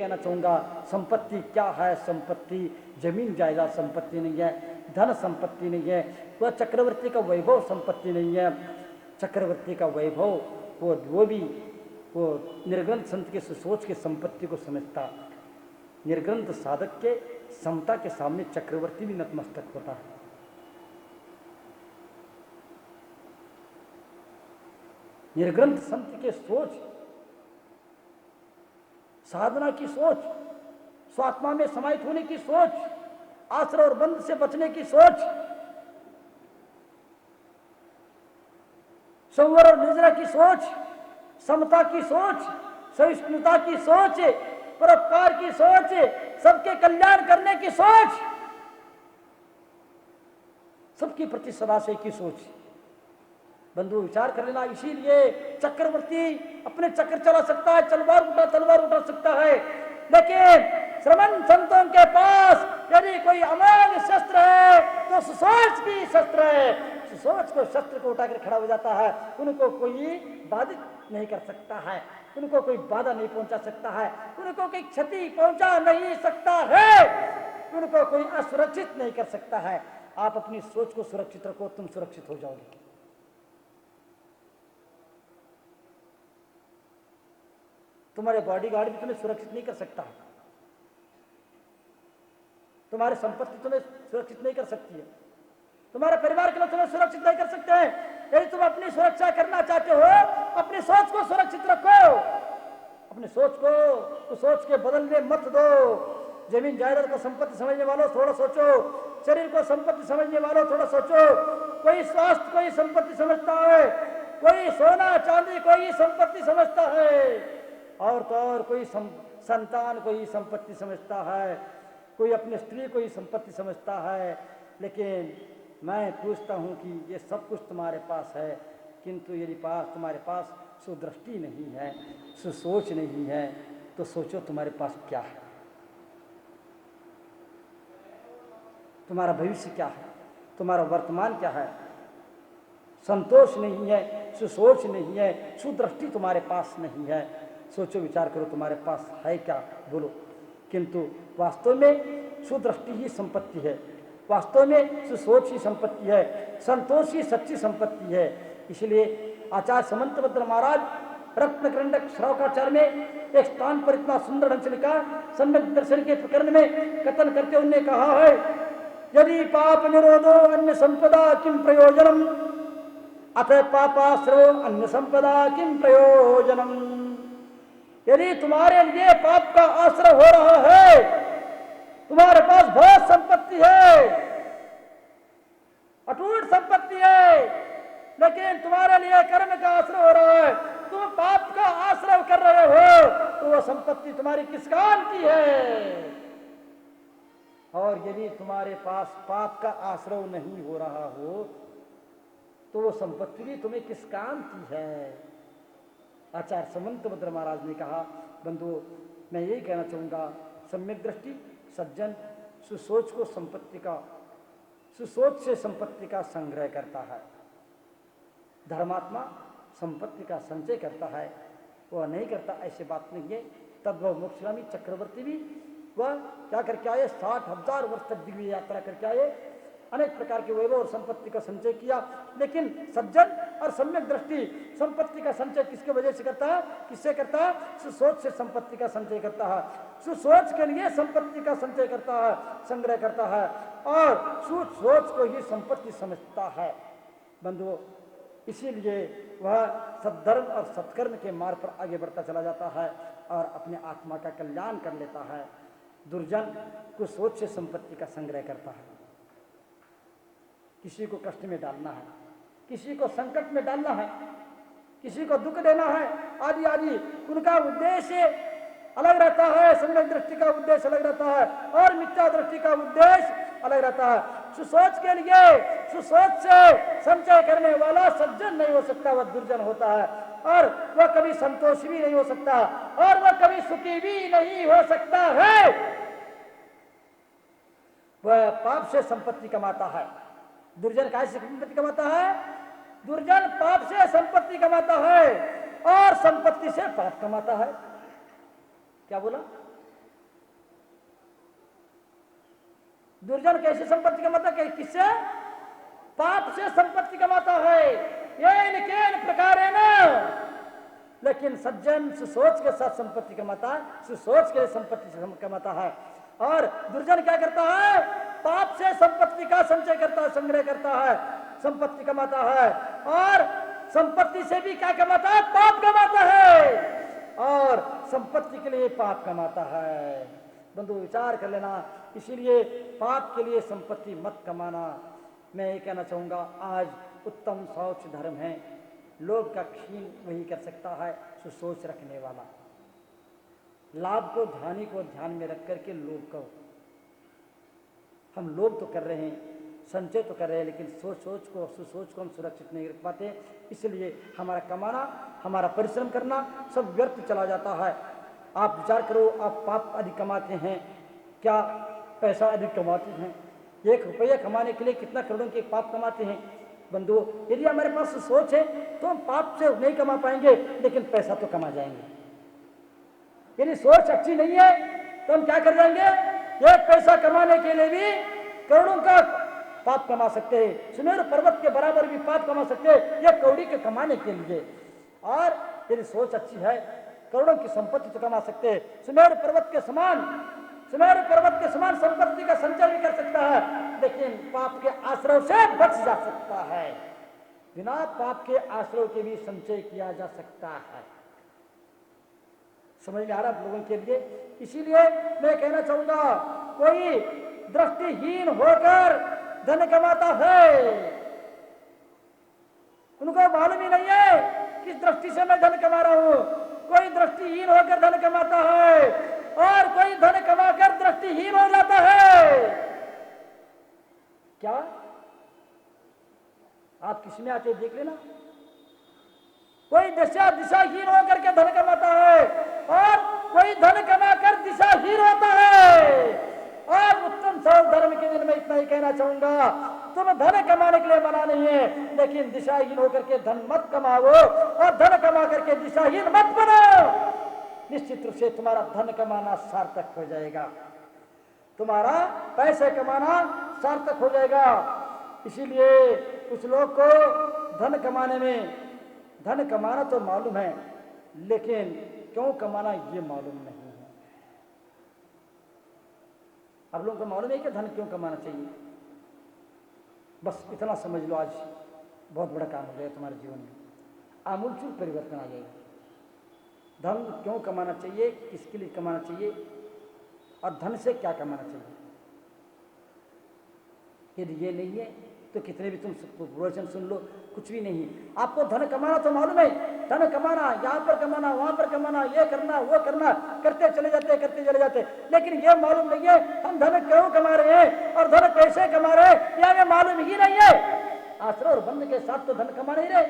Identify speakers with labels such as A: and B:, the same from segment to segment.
A: कहना चाहूँगा, संपत्ति क्या है? संपत्ति जमीन जायदाद संपत्ति नहीं है, धन संपत्ति नहीं है, वह चक्रवर्ती का वैभव संपत्ति नहीं है। चक्रवर्ती का वैभव वो भी वो निर्ग्रंथ संत के सोच के संपत्ति को समझता। निर्ग्रंथ साधक के समता के सामने चक्रवर्ती भी नतमस्तक होता है। निर्ग्रंथ संत के सोच, साधना की सोच, स्वात्मा में समाहित होने की सोच, आश्रय और बंध से बचने की सोच, संवर और निर्जरा की सोच, समता की सोच, सहिष्णुता की सोच, परोपकार की सोच, सबके कल्याण करने की सोच, सबके प्रति सदाशय की सोच। बंधु विचार कर लेना। इसीलिए चक्रवर्ती अपने चक्र चला सकता है, तलवार उठा सकता है, लेकिन श्रमण संतों के पास यदि कोई अमोघ शस्त्र है तो सुसोच की शस्त्र है। सुसोच को शस्त्र को उठाकर खड़ा हो जाता है, उनको कोई बाधित नहीं कर सकता है, उनको कोई बाधा नहीं पहुंचा सकता है, उनको कोई क्षति पहुंचा नहीं सकता है, उनको कोई असुरक्षित नहीं कर सकता है। आप अपनी सोच को सुरक्षित रखो, तुम सुरक्षित हो जाओगे। तुम्हारे बॉडीगार्ड भी तुम्हें सुरक्षित नहीं कर सकता, तुम्हारी संपत्ति तुम्हें सुरक्षित नहीं कर सकती है, तुम्हारे परिवार के लोग तुम्हें सुरक्षित नहीं कर सकते हैं। यदि तुम अपनी सुरक्षा करना चाहते हो, अपनी सोच को सुरक्षित रखो, अपनी सोच को उस सोच के बदलने मत दो। जमीन जायदाद को संपत्ति समझने वालों थोड़ा सोचो, शरीर को संपत्ति समझने वालों थोड़ा सोचो। कोई स्वास्थ्य कोई संपत्ति समझता है, कोई सोना चांदी कोई संपत्ति समझता है, और तो और कोई संतान को ही संपत्ति समझता है, कोई अपनी स्त्री को ही संपत्ति समझता है। लेकिन मैं पूछता हूँ कि ये सब कुछ तुम्हारे पास है, किंतु यदि तुम्हारे पास सुदृष्टि नहीं है, सुसोच नहीं है, तो सोचो तुम्हारे पास क्या है, तुम्हारा भविष्य क्या है, तुम्हारा वर्तमान क्या है। संतोष नहीं है, सुसोच नहीं है, सुदृष्टि तुम्हारे पास नहीं है। सोचो, विचार करो, तुम्हारे पास है क्या, बोलो। किंतु वास्तव में सुदृष्टि ही संपत्ति है, वास्तव में सुसोच ही संपत्ति है, संतोष ही सच्ची संपत्ति है। इसलिए आचार्य समंतभद्र महाराज रत्नकरंडक श्रावकाचार्य में एक स्थान पर इतना सुंदर ढंग से लिखा, सम्यक दर्शन के प्रकरण में कथन करते उन्होंने कहा है, यदि पाप निरोधो अन्य संपदा किम प्रयोजनम, अथ पापाश्रयो अन्य संपदा किम प्रयोजनम। यदि तुम्हारे लिए पाप का आश्रय हो रहा है, तुम्हारे पास बहुत संपत्ति है, अटूट संपत्ति है, लेकिन तुम्हारे लिए कर्म का आश्रय हो रहा है, तुम पाप का आश्रय कर रहे हो, तो वह संपत्ति तुम्हारी किस काम की है। और यदि तुम्हारे पास पाप का आश्रय नहीं हो रहा हो, तो वो संपत्ति भी तुम्हें किस काम की है। आचार्य समंतभद्र महाराज ने कहा, बंधुओं मैं यही कहना चाहूँगा, सम्यक दृष्टि सज्जन सुसोच को संपत्ति का, सुसोच से संपत्ति का संग्रह करता है। धर्मात्मा संपत्ति का संचय करता है, वह नहीं करता ऐसी बात नहीं है। तद्भव मोक्षगामी चक्रवर्ती भी वह क्या करके आए, 60,000 वर्ष तक दिव्य यात्रा करके आए, अनेक प्रकार के वैभव और संपत्ति का संचय किया। लेकिन सज्जन और सम्यक दृष्टि संपत्ति का संचय किसके वजह से करता है, किससे करता है? सुसोच से संपत्ति का संचय करता है, सुसोच के लिए संपत्ति का संचय करता है, संग्रह करता है, और सुसोच को ही संपत्ति समझता है। बंधुओं इसीलिए वह सद्धर्म और सत्कर्म के मार्ग पर आगे बढ़ता चला जाता है और अपने आत्मा का कल्याण कर लेता है। दुर्जन कुसोच से संपत्ति का संग्रह करता है, किसी को कष्ट में डालना है, किसी को संकट में डालना है, किसी को दुख देना है, आदि आदि उनका उद्देश्य अलग रहता है, सम्यक दृष्टि का उद्देश्य अलग रहता है, और मिथ्या दृष्टि का उद्देश्य अलग रहता है। सुसोच के लिए सुसोच से संचय करने वाला सज्जन नहीं हो सकता, वह दुर्जन होता है, और वह कभी संतोषी भी नहीं हो सकता, और वह कभी सुखी भी नहीं हो सकता है। वह पाप से संपत्ति कमाता है। दुर्जन काय से संपत्ति कमाता है? दुर्जन पाप से संपत्ति कमाता है और संपत्ति से पाप कमाता है। क्या बोला? दुर्जन कैसे संपत्ति कमाता है? किससे? पाप से संपत्ति कमाता है। ये इनके प्रकार है ना। लेकिन सज्जन सुसोच के साथ संपत्ति कमाता है, सुसोच के लिए संपत्ति कमाता है। और दुर्जन क्या करता है? पाप से संपत्ति का संचय करता है, संग्रह करता है, संपत्ति कमाता है। और संपत्ति से भी क्या कमाता है? पाप कमाता है। और संपत्ति के लिए पाप कमाता है। बंधु विचार कर लेना। इसीलिए पाप के लिए संपत्ति मत कमाना। मैं ये कहना चाहूंगा, आज उत्तम शौच धर्म है। लोभ का क्षीण वही कर सकता है सुसोच रखने वाला। लाभ को हानि को ध्यान में रख करके लोभ करो। हम लोभ तो कर रहे हैं, संचय तो कर रहे हैं, लेकिन सोच को सुसोच को हम सुरक्षित नहीं रख पाते। इसलिए हमारा कमाना, हमारा परिश्रम करना सब व्यर्थ चला जाता है। आप विचार करो, आप पाप अधिक कमाते हैं, क्या पैसा अधिक कमाते हैं? 1 रुपया कमाने के लिए कितना करोड़ों के पाप कमाते हैं। बंधु, यदि हमारे पास सोच है तो हम पाप से नहीं कमा पाएंगे, लेकिन पैसा तो कमा जाएंगे। यदि सोच अच्छी नहीं है तो हम क्या कर जाएंगे? 1 पैसा कमाने के लिए भी करोड़ों का पाप कमा सकते हैं। सुमेरु पर्वत के बराबर भी पाप कमा सकते हैं, यह कौड़ी के कमाने के लिए। और यदि सोच अच्छी है, करोड़ों की संपत्ति तो कमा सकते हैं। सुमेरु पर्वत के समान संपत्ति का संचय भी कर सकता है, लेकिन पाप के आश्रय से बच जा सकता है। बिना पाप के आश्रय के भी संचय किया जा सकता है। समझ में आ रहा आप लोगों के लिए? इसीलिए मैं कहना चाहूंगा, कोई दृष्टिहीन होकर धन कमाता है, उनको मालूम ही नहीं है किस दृष्टि से मैं धन कमा रहा हूं। कोई दृष्टिहीन होकर धन कमाता है और कोई धन कमाकर दृष्टिहीन हो जाता है। क्या आप किसी में आते देख लेना। कोई दिशाहीन होकर के धन कमाता है और कोई धन कमाकर दिशाहीन होता है। और उत्तम शौच धर्म के दिन में इतना ही कहना चाहूंगा, तुम धन कमाने के लिए मना नहीं है, लेकिन दिशाहीन होकर के धन मत कमाओ और धन कमा करके दिशाहीन मत बनो। निश्चित रूप से तुम्हारा धन कमाना सार्थक हो जाएगा, तुम्हारा पैसे कमाना सार्थक हो जाएगा। इसीलिए कुछ लोग को धन कमाने में, धन कमाना तो मालूम है, लेकिन क्यों कमाना ये मालूम नहीं है। आप लोगों को मालूम है कि धन क्यों कमाना चाहिए? बस इतना समझ लो, आज बहुत बड़ा काम हो जाएगा तुम्हारे जीवन में, आमूलचूल परिवर्तन आ जाएगा। धन क्यों कमाना चाहिए, किसके लिए कमाना चाहिए और धन से क्या कमाना चाहिए। यदि ये नहीं है तो कितने भी तुम प्रवचन सुन लो, कुछ भी नहीं। आपको धन कमाना तो मालूम है, धन कमाना, यहाँ पर कमाना, वहां पर कमाना, ये करना, वो करना, करते चले जाते, लेकिन ये मालूम नहीं है हम धन क्यों कमा रहे हैं और धन कैसे कमा रहे हैं, यह हमें मालूम ही नहीं है। आश्रय और बंध के साथ तो धन कमा नहीं रहे,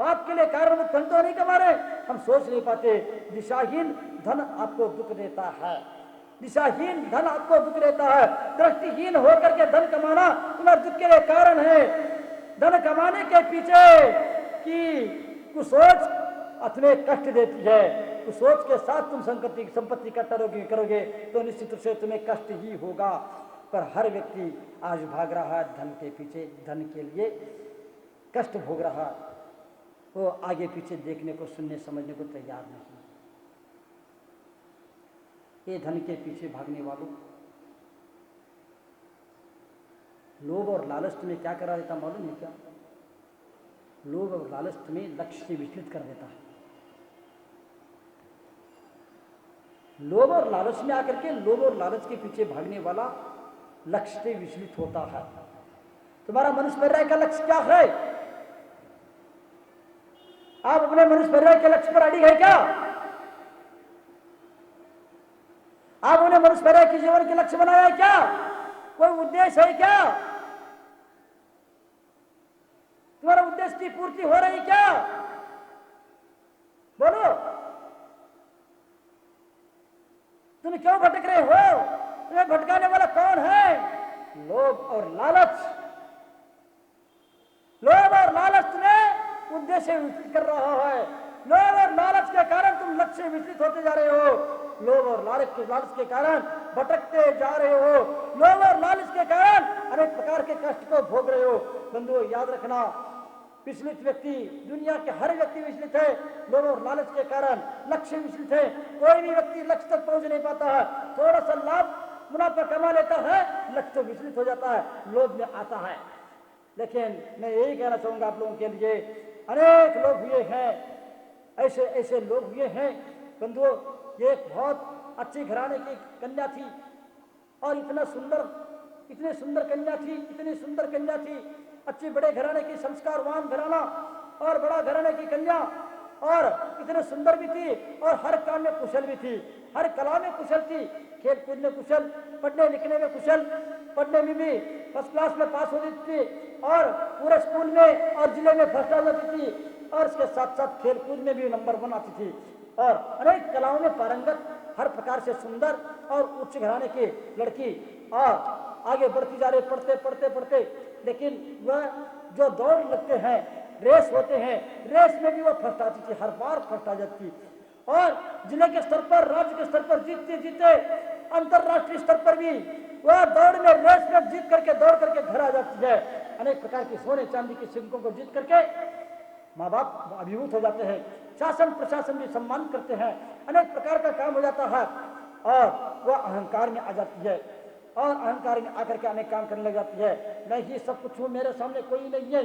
A: पाप के लिए कारणभूत धन तो नहीं कमा रहे, हम सोच नहीं पाते। दिशाहीन धन आपको दुख देता है, दिशाहीन धन आपको दुख देता है। दृष्टिहीन होकर के धन कमाना तुम्हारे दुख के लिए कारण है। धन कमाने के पीछे की कुसोच तुम्हें कष्ट देती है। कुसोच के साथ तुम संपत्ति करोगे तो निश्चित रूप से तुम्हें कष्ट ही होगा। पर हर व्यक्ति आज भाग रहा है धन के पीछे, धन के लिए कष्ट भोग रहा, वो आगे पीछे देखने को, सुनने समझने को तैयार नहीं। ये धन के पीछे भागने वालों, लोभ और लालच तुम्हें क्या करा देता मालूम है क्या? लोभ और लालच तुम्हें लक्ष्य से विचलित कर देता है। लोभ और लालच में आकर के, लोभ और लालच के पीछे भागने वाला लक्ष्य से विचलित होता है। तुम्हारा मनुष्य परिवार का लक्ष्य क्या है? आप अपने मनुष्य परिवार के लक्ष्य पर अड़िग है क्या? आप उन्हें मनुष्य परिवार के जीवन के लक्ष्य बनाया है क्या? कोई उद्देश्य है क्या? तुम्हारा उद्देश्य की पूर्ति हो रही क्या? बोलो, तुम क्यों भटक रहे हो? तुम्हें भटकाने वाला कौन है? लोभ और लालच। लोभ और लालच तुम्हें उद्देश्य विचलित कर रहा है। लोभ और लालच के कारण तुम लक्ष्य विचलित होते जा रहे हो। लोभ और लालच के कारण भटकते जा रहे हो, लोभ और लालच के कारण अनेक प्रकार के कष्ट को भोग रहे हो। बंधुओं, याद रखना, विचलित व्यक्ति, दुनिया के हर व्यक्ति विचलित है लोभ और लालच के कारण, लक्ष्य विचलित है, कोई भी व्यक्ति लक्ष्य तक पहुंच नहीं पाता है, थोड़ा सा लाभ मुनाफा कमा लेता है, लक्ष्य तो विचलित हो जाता है, लोभ में आता है। लेकिन मैं यही कहना चाहूंगा आप लोगों के लिए, अनेक लोग हुए हैं, ऐसे ऐसे लोग हुए हैं बंधुओं। ये एक बहुत अच्छी घराने की कन्या थी और इतनी सुंदर कन्या थी, इतनी सुंदर कन्या थी, अच्छी बड़े घराने की, संस्कारवान घराना और बड़ा घराने की कन्या, और इतने सुंदर भी थी और हर काम में कुशल भी थी, हर कला में कुशल थी, खेल कूद में कुशल, पढ़ने लिखने में कुशल, पढ़ने में भी फर्स्ट क्लास में पास हो जाती थी और पूरे स्कूल में और जिले में फर्स्ट आ जाती थी, और इसके साथ साथ खेल कूद में भी नंबर 1 आती थी और अनेक कलाओं में पारंगत, हर प्रकार से सुंदर और उच्च घराने की लड़की, और आगे बढ़ती जा रही पढ़ते पढ़ते पढ़ते। लेकिन वह जो दौड़ लगते हैं, रेस होते हैं, रेस में भी वह फर्स्ट आती थी, हर बार फर्स्ट आ जाती, और जिले के स्तर पर, राज्य के स्तर पर जीतते जीते अंतरराष्ट्रीय स्तर पर भी वह दौड़ में, रेस में जीत करके, दौड़ करके घर आ जाती है। अनेक प्रकार की सोने चांदी की सिक्कों को जीत करके माँ बाप अभिभूत हो जाते हैं, शासन प्रशासन भी सम्मान करते हैं, अनेक प्रकार का काम हो जाता है और वह अहंकार में आ जाती है, और अहंकार में आकर के अनेक काम करने लग जाती है। मैं ही सब कुछ हूँ, मेरे सामने कोई नहीं है,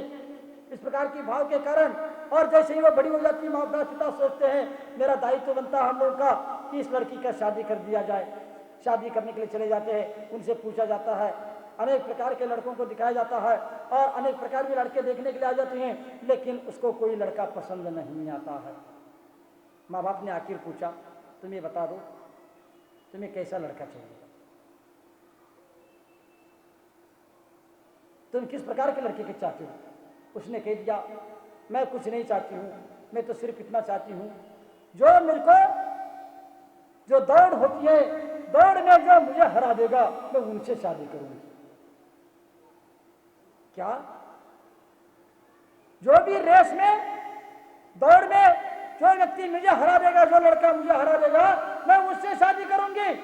A: इस प्रकार की भाव के कारण। और जैसे ही वो बड़ी हो जाती है, माता पिता सोचते हैं मेरा दायित्व बनता है हम लोगों का कि इस लड़की का शादी कर दिया जाए। शादी करने के लिए चले जाते हैं, उनसे पूछा जाता है, अनेक प्रकार के लड़कों को दिखाया जाता है और अनेक प्रकार के लड़के देखने के लिए आ जाते हैं, लेकिन उसको कोई लड़का पसंद नहीं आता है। माँ बाप ने आखिर पूछा, तुम ये बता दो तुम्हें कैसा लड़का चाहिए, तुम किस प्रकार के लड़के के चाहते हो। उसने कह दिया, मैं कुछ नहीं चाहती हूँ, मैं तो सिर्फ इतना चाहती हूँ जो मेरे को, जो दौड़ होती है, दौड़ में जो मुझे हरा देगा मैं उनसे शादी करूंगी। क्या? जो भी रेस में, दौड़ में जो व्यक्ति मुझे हरा देगा, जो लड़का मुझे हरा देगा, मैं उससे शादी करूंगी।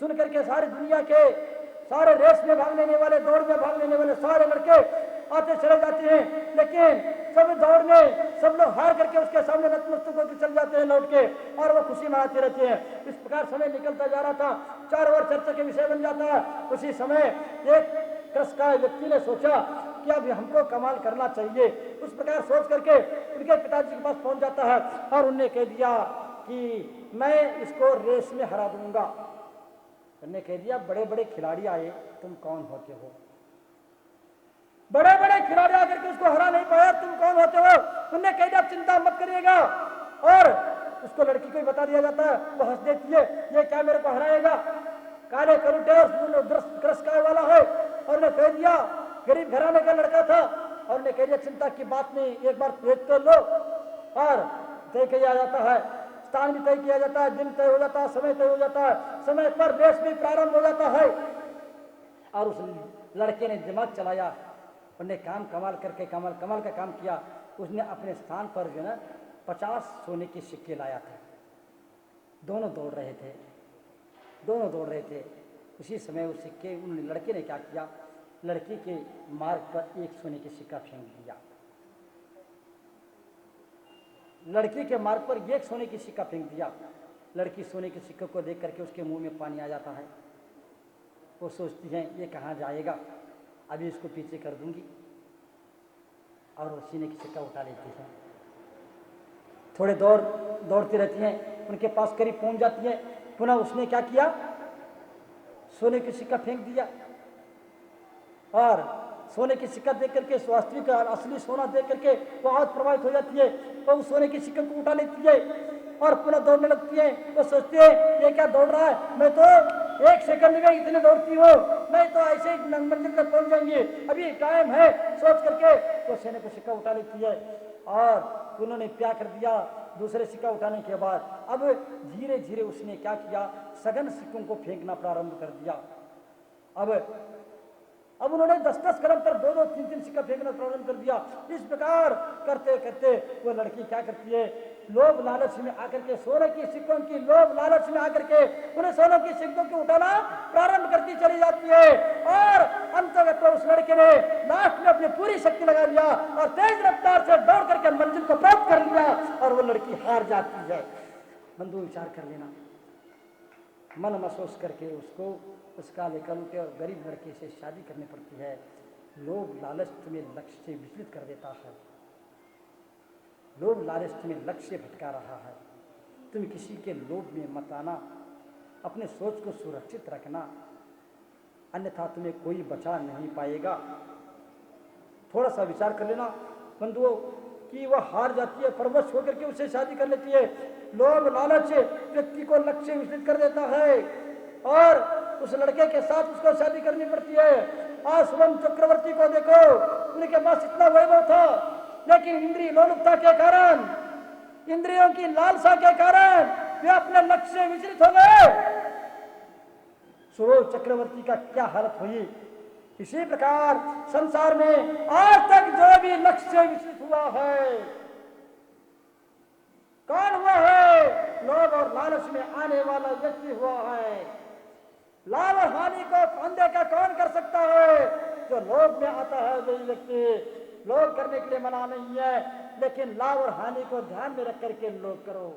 A: सुन करके सारी दुनिया के, सारे रेस में भाग लेने वाले, दौड़ में भाग लेने वाले सारे लड़के आते चले जाते हैं, लेकिन सब दौड़ में सब लोग हार करके उसके सामने नतमस्तक होकर चल जाते हैं लौट के, और वो खुशी मनाते रहते हैं। इस प्रकार समय निकलता जा रहा था, 4 बार चर्चा के विषय बन जाता है। उसी समय एक कृषकाय व्यक्ति ने सोचा कि अब हमको कमाल करना चाहिए। उस प्रकार सोच करके उनके पिताजी के पास पहुंच जाता है और उन्होंने कह दिया कि मैं इसको रेस में हरा दूंगा। उन्होंने कह दिया, बड़े बड़े खिलाड़ी आए, तुम कौन होते हो? बड़े बड़े खिलाड़ी आकर के उसको हरा नहीं पाया, तुम कौन होते हो? उन्होंने कह दिया, चिंता मत करिएगा। और उसको लड़की को ही बता दिया जाता है, वो हंस देती है, ये क्या मेरे को हराएगा, काले करूटे कृषकाय वाला है। और ने कह दिया, गरीब घराने का लड़का था, और ने कह दिया चिंता की बात नहीं, एक बार देख तो लो। और तय किया जाता है, स्थान भी तय किया जाता है, दिन तय हो जाता है, समय तय हो जाता है, समय पर रेस भी प्रारंभ हो जाता है। और उस लड़के ने दिमाग चलाया, उन्हें काम कमाल करके कमाल का काम किया। उसने अपने स्थान पर जो है 50 सोने के सिक्के लाया था। दोनों दौड़ रहे थे। उसी समय उस सिक्के, उन लड़के ने क्या किया, लड़की के मार्ग पर एक सोने के सिक्का फेंक दिया। लड़की के मार्ग पर एक सोने की सिक्का फेंक दिया। लड़की सोने के सिक्के को देख करके उसके मुंह में पानी आ जाता है। वो सोचती है ये कहाँ जाएगा, अभी इसको पीछे कर दूंगी, और वो सोने की सिक्का उठा लेती है। थोड़े दौड़ती रहती हैं, उनके पास करीब पहुंच जाती है। पुनः उसने क्या किया, सोने की सिक्का फेंक दिया, और सोने की सिक्का देख करके, वास्तविक असली सोना देख करके वो बहुत प्रभावित हो जाती है। तो उस सोने की सिक्के को उठा लेती है और पुनः दौड़ने लगती है। वो सोचती है ये क्या दौड़ रहा है, मैं तो 1 सेकंड में इतने दौड़ती हूँ, मैं तो ऐसे ही मंजिल तक पहुंच जाएंगी, अभी टाइम है, सोच करके वो सोने को सिक्का उठा लेती है। और उन्होंने क्या कर दिया, दूसरे सिक्का उठाने के बाद अब धीरे धीरे उसने क्या किया, सघन सिक्कों को फेंकना प्रारंभ कर दिया। अब उन्होंने 10-10 कदम पर 2-2, 3-3 सिक्का फेंकना प्रारंभ कर दिया। इस प्रकार करते करते वो लड़की क्या करती है, लोभ लालच में आकर के सोने की सिक्कों की लोभ लालच में आकर के उन्हें सोने की सिक्कों की उठाना प्रारंभ करती चली जाती है। और अंततः तो उस लड़के ने लास्ट में अपनी पूरी शक्ति लगा दिया और तेज रफ्तार से दौड़ करके मंजिल को प्राप्त कर लिया और वो लड़की हार जाती है। बंधु विचार कर लेना, मन महसूस करके उसको उस काले कलू के और गरीब लड़के से शादी करनी पड़ती है। लोभ लालच तुम्हें लक्ष्य से विचलित कर देता है, लोभ लालच तुम्हें लक्ष्य से भटका रहा है। तुम किसी के लोभ में मत आना, अपने सोच को सुरक्षित रखना, अन्यथा तुम्हें कोई बचा नहीं पाएगा। थोड़ा सा विचार कर लेना बंधुओं कि वह हार जाती है, परवश होकर के उससे शादी कर लेती है। लोभ लालच व्यक्ति को लक्ष्य से विचलित कर देता है और उस लड़के के साथ उसको शादी करनी पड़ती है। आज शुभम चक्रवर्ती को देखो, उनके पास इतना वैभव था, लेकिन इंद्रिय लोलुपता के कारण, इंद्रियों की लालसा के कारण वे अपने लक्ष्य से विचलित हो गए। शुभम चक्रवर्ती का क्या हालत हुई। इसी प्रकार संसार में आज तक जो भी लक्ष्य से विचलित हुआ है, कौन हुआ है? लोभ और लालच में आने वाला व्यक्ति हुआ है। लाभ और हानि को अनदेखा कौन कर सकता है? जो लोभ में आता है वही व्यक्ति। लोभ करने के लिए मना नहीं है, लेकिन लाभ और हानि को ध्यान में रख करके लोभ करो।